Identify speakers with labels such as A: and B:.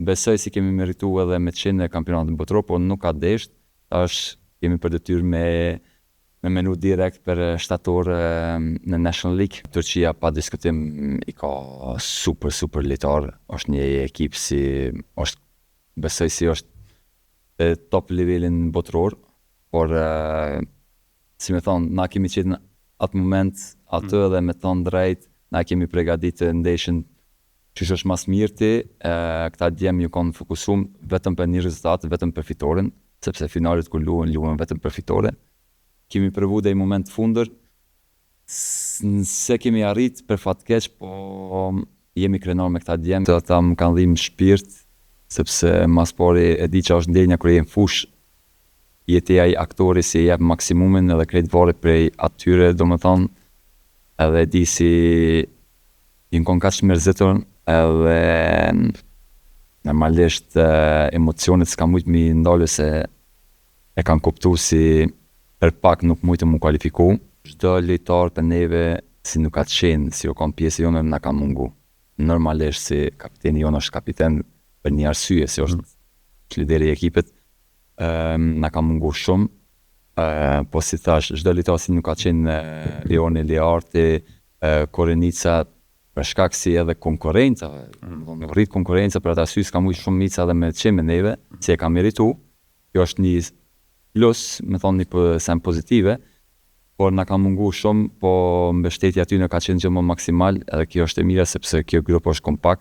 A: besoj si kemi meritu edhe me të qenë në kampionatin botror, por nuk ka desht, tash kemi për detyrë me menu direkt për shtator në National League. Turqia pa diskutim i ka super lojtar, është një ekip besoj si është top nivelin botror, por si me thonë, na kemi qenë në atë moment atë dhe me thonë drejt, na kemi përgatitur ndeshjen që është mas mirëti, këta djemë ju kanë fokusum vetëm për një rezultat, vetëm për fitoren, sepse finalet ku luan vetëm për fitore. Kemi provu dhe i moment fundër, se kemi arrit për fatkeq, po jemi krenar me këta djemë, të ata më kanë dhimbë shpirt, sepse mas pari e di që është ndenja kur je në fush, jeti ai aktori si jep maksimumin edhe krejt varet prej atyre, domethënë, edhe di si i në kaq mërzitur, edhe normalisht emocionet s'ka mujt mi ndalu se e kanë kuptu si për pak nuk mujtë mu kualifiku. Çdo lojtar për neve si nuk ka qenë, si o kanë pjesë jonë na ka mungu. Normalisht si kapiteni jonë është kapiten për një arsye, si është lideri i ekipit, na ka mungu shumë, po si thash, çdo lojtar si nuk ka qenë Leoni Learti, Korenica, për shkak si edhe konkurenca, rrit konkurenca për ata sy s'ka mujt shumë mica edhe me të qenë me neve, si e ka meritu, kjo është një plus, me thonë një sen pozitive, por na ka mungu shumë, po mbështetja aty në ka qenë gjithmonë maksimal, edhe kjo është e mira sepse kjo grup është kompakt,